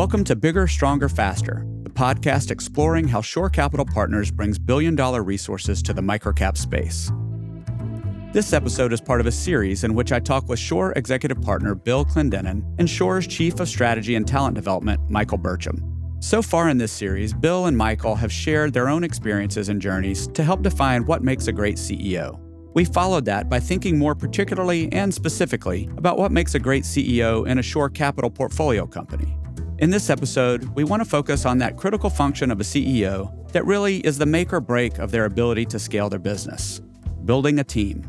Welcome to Bigger, Stronger, Faster, the podcast exploring how Shore Capital Partners brings billion-dollar resources to the microcap space. This episode is part of a series in which I talk with Shore Executive Partner Bill Clendenen and Shore's Chief of Strategy and Talent Development, Michael Burcham. So far in this series, Bill and Michael have shared their own experiences and journeys to help define what makes a great CEO. We followed that by thinking more particularly and specifically about what makes a great CEO in a Shore Capital portfolio company. In this episode, we want to focus on that critical function of a CEO that really is the make or break of their ability to scale their business: building a team.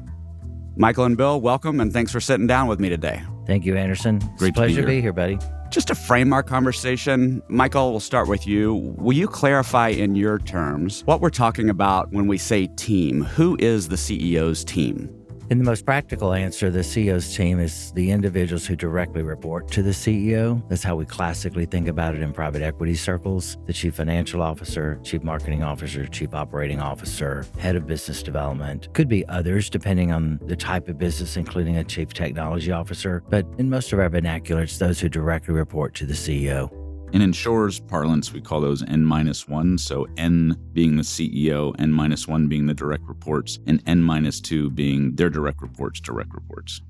Michael and Bill, welcome, and thanks for sitting down with me today. Thank you, Anderson. Great It's a pleasure to be here, buddy. Just to frame our conversation, Michael, we'll start with you. Will you clarify in your terms what we're talking about when we say team? Who is the CEO's team? In the most practical answer, the CEO's team is the individuals who directly report to the CEO. That's how we classically think about it in private equity circles. The chief financial officer, chief marketing officer, chief operating officer, head of business development. Could be others depending on the type of business, including a chief technology officer. But in most of our vernacular, it's those who directly report to the CEO. And in Shore's parlance, we call those N-1. So N being the CEO, N-1 being the direct reports, and N-2 being their direct reports.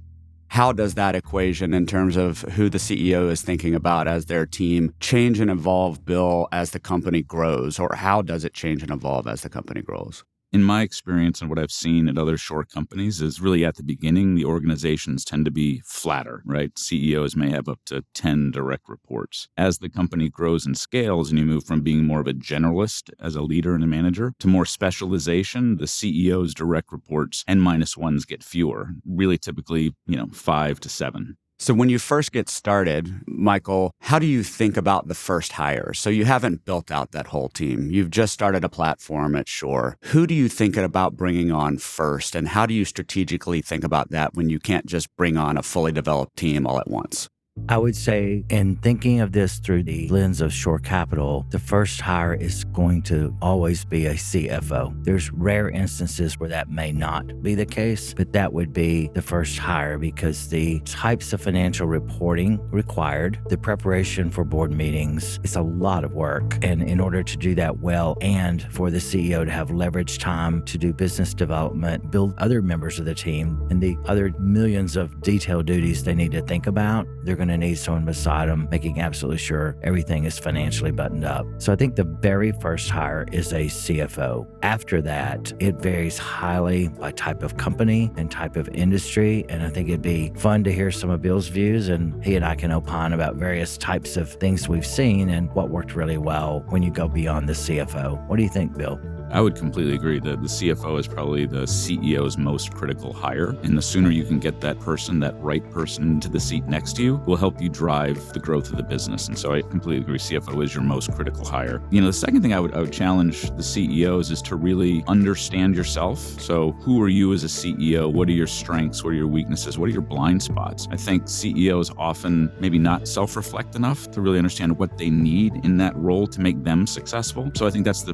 How does that equation in terms of who the CEO is thinking about as their team change and evolve, Bill, as the company grows? Or how does it change and evolve as the company grows? In my experience and what I've seen at other Shore companies is really at the beginning, the organizations tend to be flatter, right? CEOs may have up to 10 direct reports. As the company grows and scales and you move from being more of a generalist as a leader and a manager to more specialization, the CEO's direct reports, N-1s get fewer, really typically, 5 to 7. So when you first get started, Michael, how do you think about the first hire? So you haven't built out that whole team. You've just started a platform at Shore. Who do you think about bringing on first? And how do you strategically think about that when you can't just bring on a fully developed team all at once? I would say, in thinking of this through the lens of Shore Capital, the first hire is going to always be a CFO. There's rare instances where that may not be the case, but that would be the first hire because the types of financial reporting required, the preparation for board meetings, it's a lot of work. And in order to do that well and for the CEO to have leverage time to do business development, build other members of the team, and the other millions of detailed duties they need to think about, they're going to need someone beside them, making absolutely sure everything is financially buttoned up. So I think the very first hire is a CFO. After that, it varies highly by type of company and type of industry. And I think it'd be fun to hear some of Bill's views, and he and I can opine about various types of things we've seen and what worked really well when you go beyond the CFO. What do you think, Bill? I would completely agree that the CFO is probably the CEO's most critical hire. And the sooner you can get that right person into the seat next to you will help you drive the growth of the business. And so I completely agree, CFO is your most critical hire. The second thing I would challenge the CEOs is to really understand yourself. So who are you as a CEO? What are your strengths? What are your weaknesses? What are your blind spots? I think CEOs often maybe not self-reflect enough to really understand what they need in that role to make them successful. So I think that's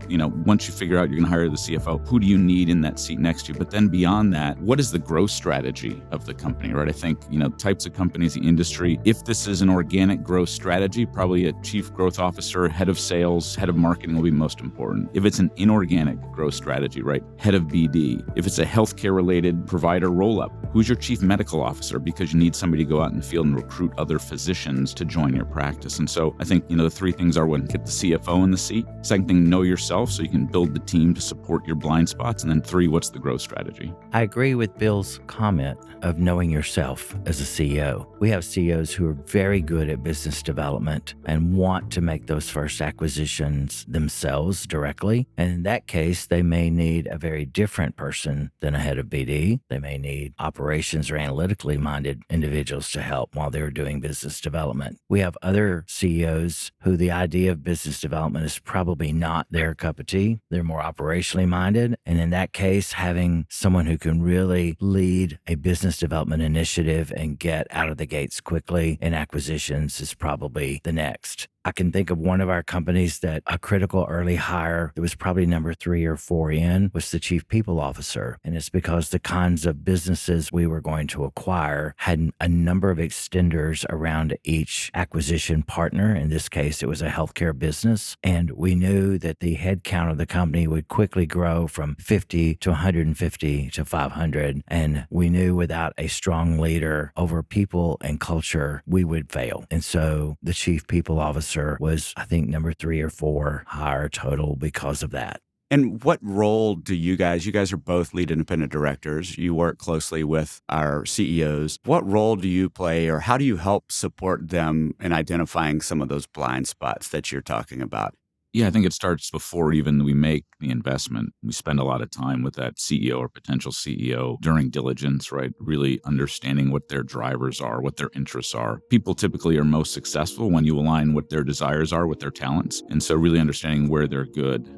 once you figure out you're going to hire the CFO, who do you need in that seat next to you? But then beyond that, what is the growth strategy of the company, right? I think, types of companies, the industry, if this is an organic growth strategy, probably a chief growth officer, head of sales, head of marketing will be most important. If it's an inorganic growth strategy, right? Head of BD. If it's a healthcare related provider roll-up, who's your chief medical officer? Because you need somebody to go out in the field and recruit other physicians to join your practice. And so I think, the three things are: one, get the CFO in the seat. Second thing, know yourself so you can build the team to support your blind spots. And then 3, what's the growth strategy? I agree with Bill's comment of knowing yourself as a CEO. We have CEOs who are very good at business development and want to make those first acquisitions themselves directly. And in that case, they may need a very different person than a head of BD. They may need operations or analytically minded individuals to help while they're doing business development. We have other CEOs who the idea of business development is probably not their cup of tea. They're more operationally minded. And in that case, having someone who can really lead a business development initiative and get out of the gates quickly in acquisitions is probably the next. I can think of one of our companies that a critical early hire, it was probably number 3 or 4 in, was the chief people officer. And it's because the kinds of businesses we were going to acquire had a number of extenders around each acquisition partner. In this case, it was a healthcare business. And we knew that the headcount of the company would quickly grow from 50 to 150 to 500. And we knew without a strong leader over people and culture, we would fail. And so the chief people officer was, I think, number 3 or 4 hire total because of that. And what role do you guys are both lead independent directors. You work closely with our CEOs. What role do you play, or how do you help support them in identifying some of those blind spots that you're talking about? Yeah, I think it starts before even we make the investment. We spend a lot of time with that CEO or potential CEO during diligence, right? Really understanding what their drivers are, what their interests are. People typically are most successful when you align what their desires are with their talents. And so really understanding where they're good.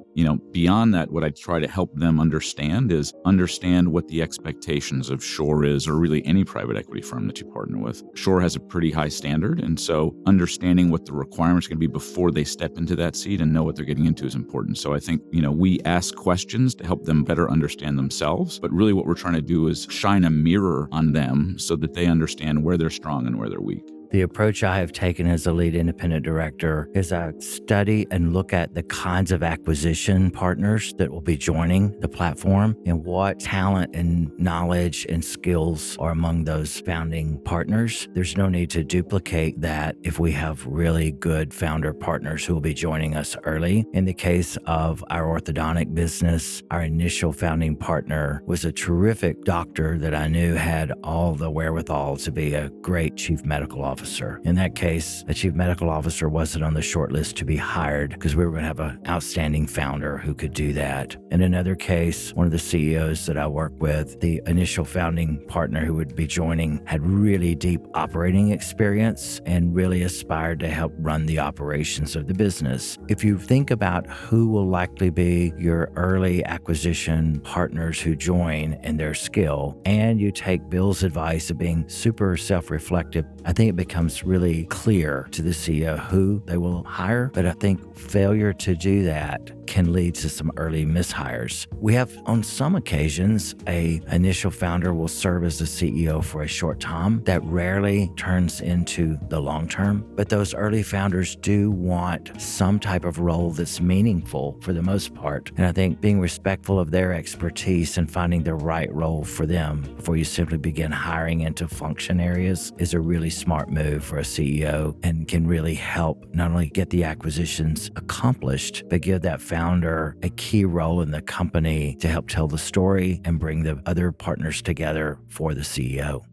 Beyond that, what I try to help them understand is understand what the expectations of Shore is, or really any private equity firm that you partner with. Shore has a pretty high standard. And so understanding what the requirements are going to be before they step into that seat and know what they're getting into is important. So I think, we ask questions to help them better understand themselves. But really what we're trying to do is shine a mirror on them so that they understand where they're strong and where they're weak. The approach I have taken as a lead independent director is I study and look at the kinds of acquisition partners that will be joining the platform and what talent and knowledge and skills are among those founding partners. There's no need to duplicate that if we have really good founder partners who will be joining us early. In the case of our orthodontic business, our initial founding partner was a terrific doctor that I knew had all the wherewithal to be a great chief medical officer. In that case, a chief medical officer wasn't on the short list to be hired because we were going to have an outstanding founder who could do that. In another case, one of the CEOs that I work with, the initial founding partner who would be joining had really deep operating experience and really aspired to help run the operations of the business. If you think about who will likely be your early acquisition partners who join and their skill, and you take Bill's advice of being super self-reflective, I think it becomes really clear to the CEO who they will hire. But I think failure to do that can lead to some early mishires. We have, on some occasions, a initial founder will serve as the CEO for a short time. That rarely turns into the long term. But those early founders do want some type of role that's meaningful for the most part. And I think being respectful of their expertise and finding the right role for them before you simply begin hiring into function areas is a really smart move for a CEO and can really help not only get the acquisitions accomplished, but give that founder a key role in the company to help tell the story and bring the other partners together for the CEO.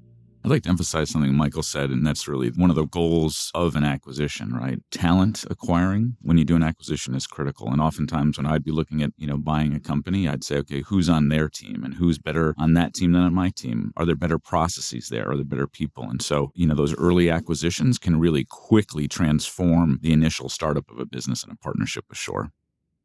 I'd like to emphasize something Michael said, and that's really one of the goals of an acquisition, right? Talent acquiring when you do an acquisition is critical. And oftentimes when I'd be looking at, buying a company, I'd say, okay, who's on their team and who's better on that team than on my team? Are there better processes there? Are there better people? And so, those early acquisitions can really quickly transform the initial startup of a business and a partnership with Shore.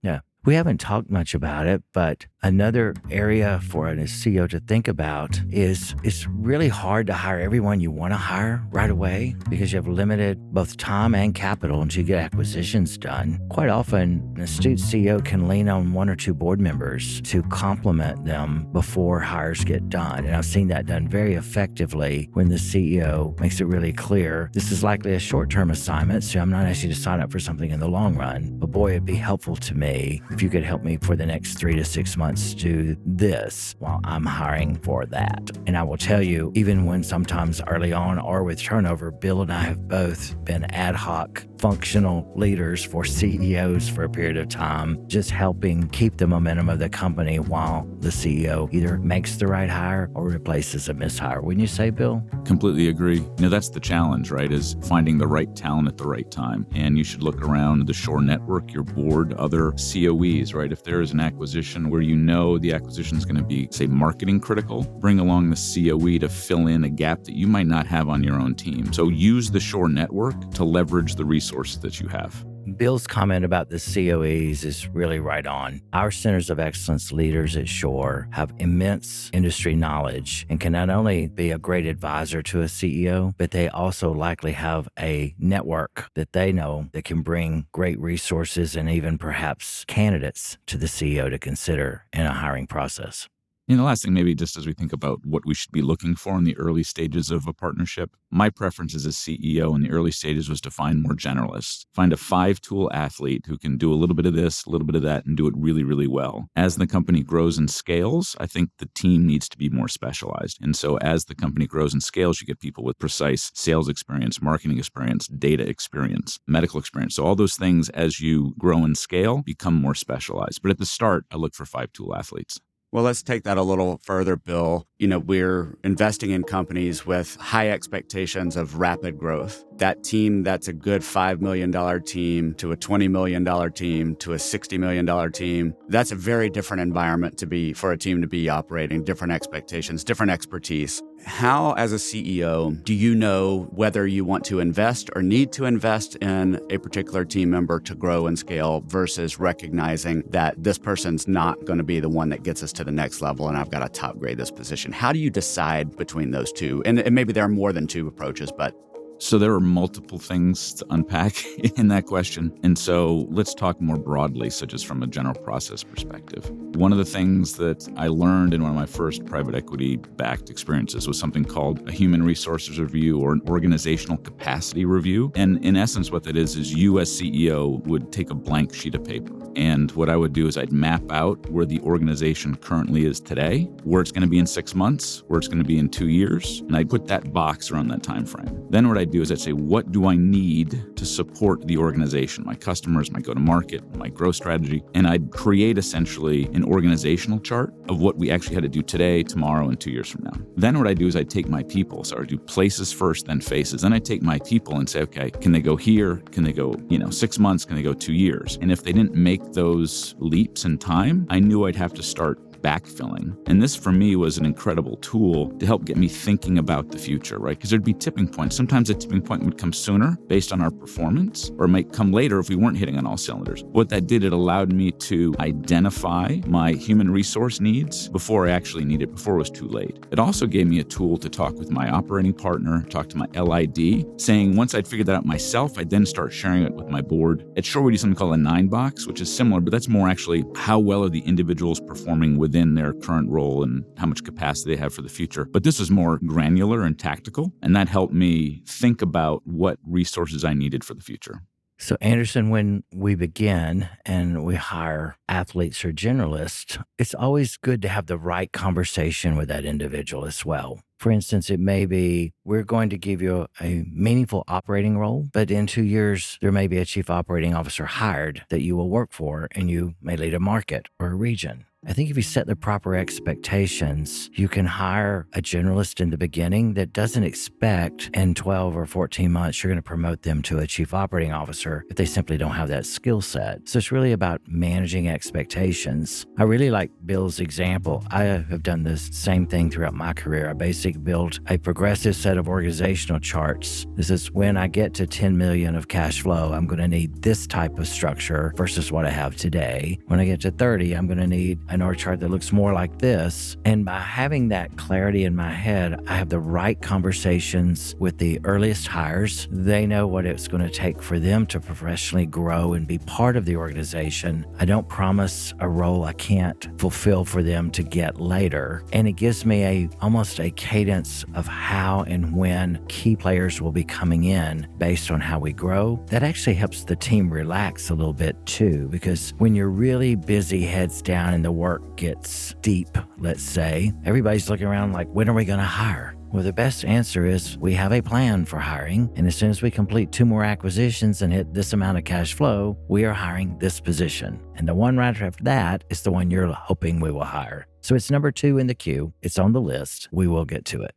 Yeah. We haven't talked much about it, but another area for a CEO to think about is it's really hard to hire everyone you want to hire right away because you have limited both time and capital until you get acquisitions done. Quite often, an astute CEO can lean on 1 or 2 board members to complement them before hires get done. And I've seen that done very effectively when the CEO makes it really clear this is likely a short-term assignment, so I'm not asking you to sign up for something in the long run. But boy, it'd be helpful to me if you could help me for the next 3 to 6 months do this while I'm hiring for that. And I will tell you, even when sometimes early on or with turnover, Bill and I have both been ad hoc functional leaders for CEOs for a period of time, just helping keep the momentum of the company while the CEO either makes the right hire or replaces a mishire. Wouldn't you say, Bill? Completely agree. That's the challenge, right? Is finding the right talent at the right time. And you should look around the Shore network, your board, other COEs, right? If there is an acquisition where the acquisition is going to be, say, marketing critical, bring along the COE to fill in a gap that you might not have on your own team. So use the Shore network to leverage the resources that you have. Bill's comment about the COEs is really right on. Our Centers of Excellence leaders at Shore have immense industry knowledge and can not only be a great advisor to a CEO, but they also likely have a network that they know that can bring great resources and even perhaps candidates to the CEO to consider in a hiring process. And the last thing, maybe just as we think about what we should be looking for in the early stages of a partnership, my preference as a CEO in the early stages was to find more generalists. Find a 5-tool athlete who can do a little bit of this, a little bit of that, and do it really, really well. As the company grows and scales, I think the team needs to be more specialized. And so as the company grows and scales, you get people with precise sales experience, marketing experience, data experience, medical experience. So all those things, as you grow and scale, become more specialized. But at the start, I look for 5-tool athletes. Well, let's take that a little further, Bill. We're investing in companies with high expectations of rapid growth. That team that's a good $5 million team to a $20 million team to a $60 million team, that's a very different environment for a team to be operating, different expectations, different expertise. How, as a CEO, do you know whether you want to invest or need to invest in a particular team member to grow and scale versus recognizing that this person's not going to be the one that gets us to the next level and I've got to top grade this position? How do you decide between those two? And maybe there are more than two approaches, but So there are multiple things to unpack in that question. And so let's talk more broadly, such as from a general process perspective. One of the things that I learned in one of my first private equity-backed experiences was something called a human resources review or an organizational capacity review. And in essence, what that is you as CEO would take a blank sheet of paper. And what I would do is I'd map out where the organization currently is today, where it's going to be in 6 months, where it's going to be in 2 years, and I'd put that box around that time frame. Then what I'd do is I'd say, what do I need to support the organization, my customers, my go-to-market, my growth strategy? And I'd create essentially an organizational chart of what we actually had to do today, tomorrow, and 2 years from now. Then what I'd do is I'd take my people. So I'd do places first, then faces. Then I'd take my people and say, okay, can they go here? Can they go, 6 months? Can they go 2 years? And if they didn't make those leaps in time, I knew I'd have to start backfilling. And this for me was an incredible tool to help get me thinking about the future, right? Because there'd be tipping points. Sometimes a tipping point would come sooner based on our performance, or it might come later if we weren't hitting on all cylinders. What that did, it allowed me to identify my human resource needs before I actually needed it, before it was too late. It also gave me a tool to talk with my operating partner, talk to my LID, saying once I'd figured that out myself, I'd then start sharing it with my board. At Shore, we do something called a 9-box, which is similar, but that's more actually how well are the individuals performing within their current role and how much capacity they have for the future. But this was more granular and tactical, and that helped me think about what resources I needed for the future. So, Anderson, when we begin and we hire athletes or generalists, it's always good to have the right conversation with that individual as well. For instance, it may be, we're going to give you a meaningful operating role, but in 2 years, there may be a chief operating officer hired that you will work for, and you may lead a market or a region. I think if you set the proper expectations, you can hire a generalist in the beginning that doesn't expect in 12 or 14 months you're going to promote them to a chief operating officer if they simply don't have that skill set. So it's really about managing expectations. I really like Bill's example. I have done the same thing throughout my career. I basically built a progressive set of organizational charts. This is when I get to 10 million of cash flow, I'm going to need this type of structure versus what I have today. When I get to 30, I'm going to need an org chart that looks more like this. And by having that clarity in my head, I have the right conversations with the earliest hires. They know what it's going to take for them to professionally grow and be part of the organization. I don't promise a role I can't fulfill for them to get later. And it gives me almost a cadence of how and when key players will be coming in based on how we grow. That actually helps the team relax a little bit too, because when you're really busy, heads down, and the work gets deep, let's say, everybody's looking around like, when are we going to hire? Well, the best answer is we have a plan for hiring, and as soon as we complete 2 more acquisitions and hit this amount of cash flow, we are hiring this position. And the one right after that is the one you're hoping we will hire. So it's number 2 in the queue. It's on the list. We will get to it.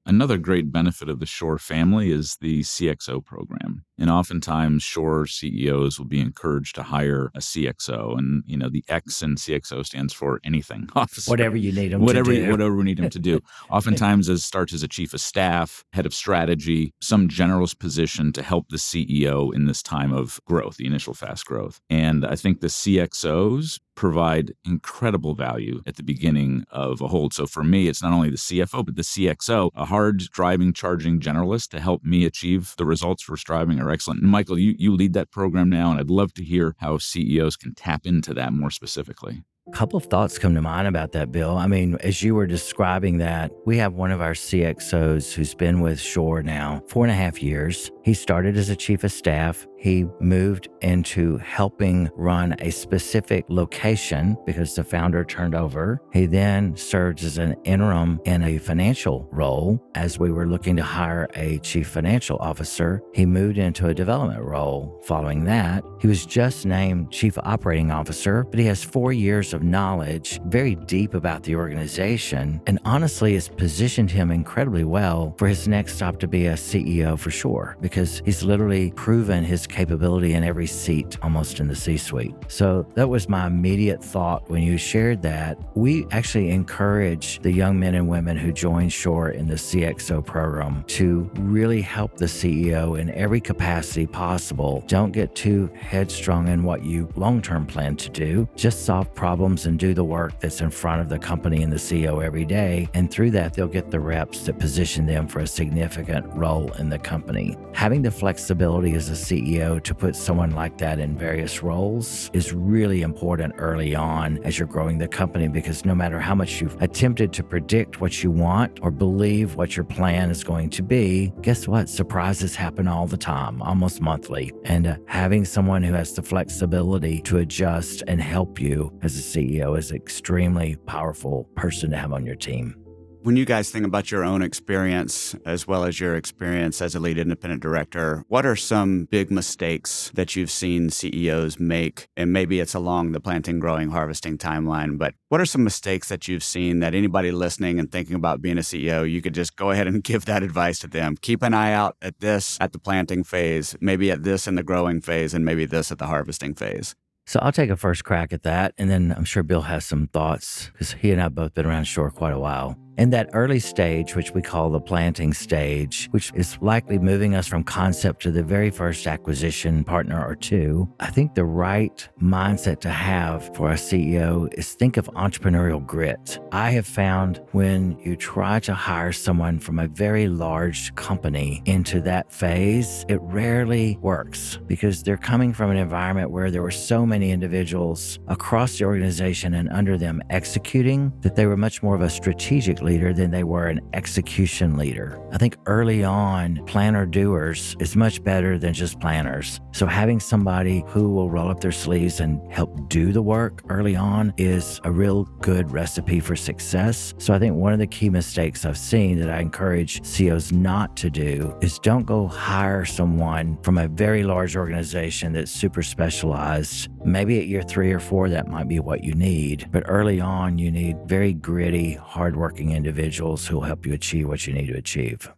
Another great benefit of the Shore family is the CXO program. And oftentimes, Shore CEOs will be encouraged to hire a CXO. And, the X in CXO stands for anything officer. Whatever you need them to do. Whatever we need them to do. Oftentimes, it starts as a chief of staff, head of strategy, some generalist position to help the CEO in this time of growth, the initial fast growth. And I think the CXOs provide incredible value at the beginning of a hold. So for me, it's not only the CFO, but the CXO, a hard driving, charging generalist to help me achieve the results we're striving are excellent. And Michael, you lead that program now, and I'd love to hear how CEOs can tap into that more specifically. A couple of thoughts come to mind about that, Bill. I mean, as you were describing that, we have one of our CXOs who's been with Shore now 4.5 years. He started as a chief of staff. He moved into helping run a specific location because the founder turned over. He then served as an interim in a financial role. As we were looking to hire a chief financial officer, he moved into a development role. Following that, he was just named chief operating officer, but he has 4 years of knowledge, very deep about the organization, and honestly has positioned him incredibly well for his next stop to be a CEO for Shore, because he's literally proven his capability in every seat, almost in the C-suite. So that was my immediate thought when you shared that. We actually encourage the young men and women who join Shore in the CXO program to really help the CEO in every capacity possible. Don't get too headstrong in what you long-term plan to do. Just solve problems and do the work that's in front of the company and the CEO every day. And through that, they'll get the reps that position them for a significant role in the company. Having the flexibility as a CEO to put someone like that in various roles is really important early on as you're growing the company, because no matter how much you've attempted to predict what you want or believe what your plan is going to be, guess what? Surprises happen all the time, almost monthly. And having someone who has the flexibility to adjust and help you as a CEO is an extremely powerful person to have on your team. When you guys think about your own experience, as well as your experience as a lead independent director, what are some big mistakes that you've seen CEOs make? And maybe it's along the planting, growing, harvesting timeline, but what are some mistakes that you've seen that anybody listening and thinking about being a CEO, you could just go ahead and give that advice to them? Keep an eye out at this at the planting phase, maybe at this in the growing phase, and maybe this at the harvesting phase. So I'll take a first crack at that, and then I'm sure Bill has some thoughts, because he and I have both been around Shore quite a while. In that early stage, which we call the planting stage, which is likely moving us from concept to the very first acquisition partner or two, I think the right mindset to have for a CEO is think of entrepreneurial grit. I have found when you try to hire someone from a very large company into that phase, it rarely works, because they're coming from an environment where there were so many individuals across the organization and under them executing that they were much more of a strategic leader than they were an execution leader. I think early on, planner-doers is much better than just planners. So having somebody who will roll up their sleeves and help do the work early on is a real good recipe for success. So I think one of the key mistakes I've seen that I encourage CEOs not to do is don't go hire someone from a very large organization that's super specialized. Maybe at year 3 or 4, that might be what you need. But early on, you need very gritty, hardworking individuals who will help you achieve what you need to achieve.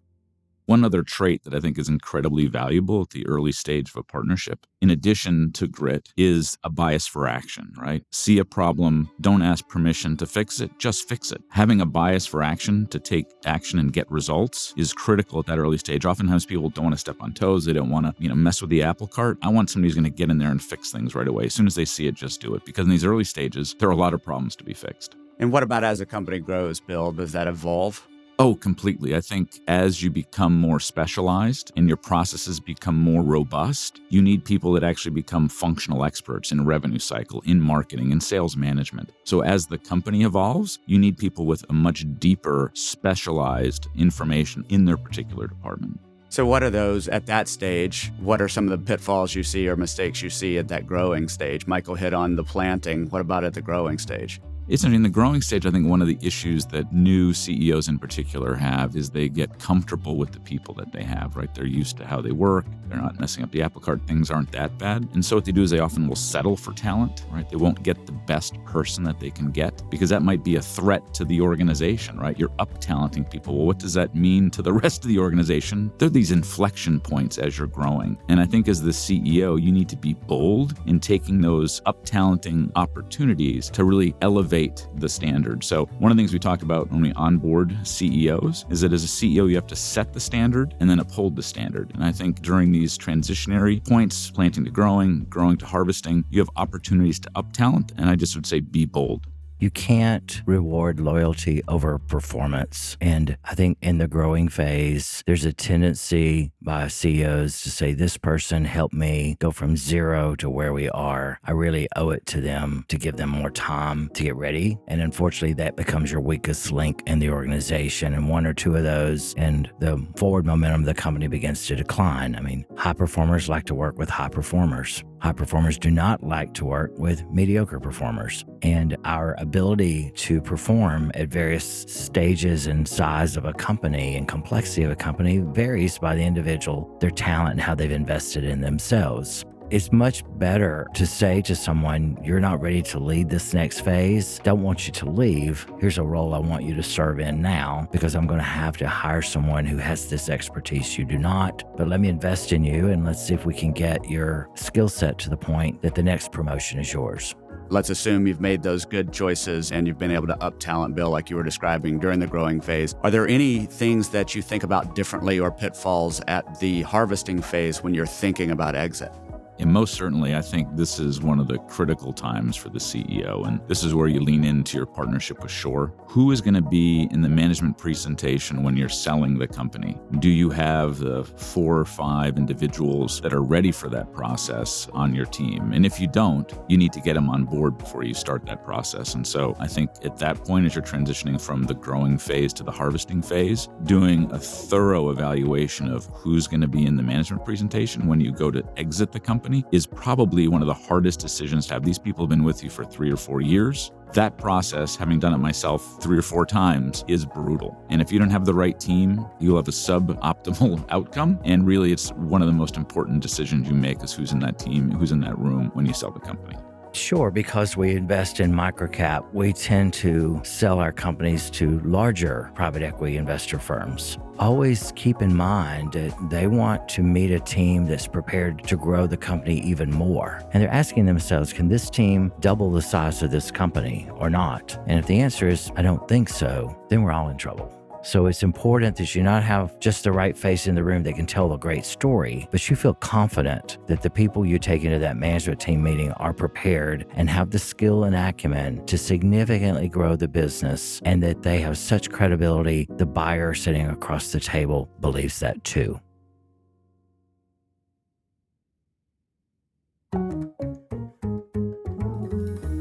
One other trait that I think is incredibly valuable at the early stage of a partnership, in addition to grit, is a bias for action, right? See a problem, don't ask permission to fix it, just fix it. Having a bias for action to take action and get results is critical at that early stage. Oftentimes people don't want to step on toes. They don't want to, mess with the apple cart. I want somebody who's going to get in there and fix things right away. As soon as they see it, just do it. Because in these early stages, there are a lot of problems to be fixed. And what about as a company grows, Bill? Does that evolve? Oh, completely. I think as you become more specialized and your processes become more robust, you need people that actually become functional experts in revenue cycle, in marketing, in sales management. So as the company evolves, you need people with a much deeper specialized information in their particular department. So what are those at that stage? What are some of the pitfalls you see or mistakes you see at that growing stage? Michael hit on the planting. What about at the growing stage? It's in the growing stage. I think one of the issues that new CEOs in particular have is they get comfortable with the people that they have, right? They're used to how they work. They're not messing up the apple cart. Things aren't that bad. And so what they do is they often will settle for talent, right? They won't get the best person that they can get because that might be a threat to the organization, right? You're up-talenting people. Well, what does that mean to the rest of the organization? There are these inflection points as you're growing. And I think as the CEO, you need to be bold in taking those up-talenting opportunities to really elevate the standard. So one of the things we talk about when we onboard CEOs is that as a CEO, you have to set the standard and then uphold the standard. And I think during these transitionary points, planting to growing to harvesting, you have opportunities to up talent. And I just would say be bold. You can't reward loyalty over performance. And I think in the growing phase, there's a tendency by CEOs to say, this person helped me go from zero to where we are. I really owe it to them to give them more time to get ready. And unfortunately, that becomes your weakest link in the organization. And one or two of those, and the forward momentum of the company begins to decline. I mean, high performers like to work with high performers. High performers do not like to work with mediocre performers. And our ability to perform at various stages and size of a company and complexity of a company varies by the individual, their talent, and how they've invested in themselves. It's much better to say to someone, you're not ready to lead this next phase. Don't want you to leave. Here's a role I want you to serve in now because I'm going to have to hire someone who has this expertise you do not. But let me invest in you and let's see if we can get your skill set to the point that the next promotion is yours. Let's assume you've made those good choices and you've been able to up talent Bill like you were describing during the growing phase. Are there any things that you think about differently or pitfalls at the harvesting phase when you're thinking about exit? And most certainly, I think this is one of the critical times for the CEO. And this is where you lean into your partnership with Shore. Who is going to be in the management presentation when you're selling the company? Do you have the 4 or 5 individuals that are ready for that process on your team? And if you don't, you need to get them on board before you start that process. And so I think at that point, as you're transitioning from the growing phase to the harvesting phase, doing a thorough evaluation of who's going to be in the management presentation when you go to exit the company is probably one of the hardest decisions to have. These people have been with you for 3 or 4 years. That process, having done it myself 3 or 4 times, is brutal. And if you don't have the right team, you'll have a suboptimal outcome. And really, it's one of the most important decisions you make is who's in that team, who's in that room when you sell the company. Sure, because we invest in microcap, we tend to sell our companies to larger private equity investor firms. Always keep in mind that they want to meet a team that's prepared to grow the company even more. And they're asking themselves, can this team double the size of this company or not? And if the answer is, I don't think so, then we're all in trouble. So it's important that you not have just the right face in the room that can tell a great story, but you feel confident that the people you take into that management team meeting are prepared and have the skill and acumen to significantly grow the business, and that they have such credibility, the buyer sitting across the table believes that too.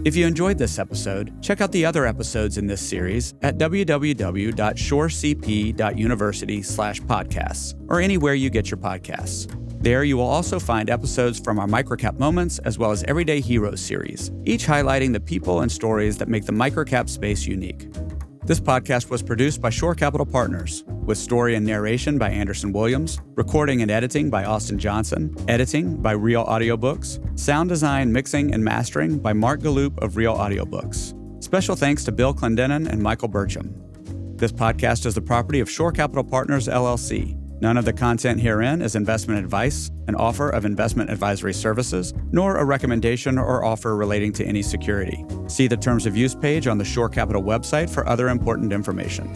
If you enjoyed this episode, check out the other episodes in this series at www.shorecp.university/podcasts or anywhere you get your podcasts. There you will also find episodes from our Microcap Moments as well as Everyday Heroes series, each highlighting the people and stories that make the microcap space unique. This podcast was produced by Shore Capital Partners, with story and narration by Anderson Williams, recording and editing by Austin Johnson, editing by Real Audiobooks, sound design, mixing, and mastering by Mark Galloop of Real Audiobooks. Special thanks to Bill Clendenen and Michael Burcham. This podcast is the property of Shore Capital Partners, LLC. None of the content herein is investment advice, an offer of investment advisory services, nor a recommendation or offer relating to any security. See the Terms of Use page on the Shore Capital website for other important information.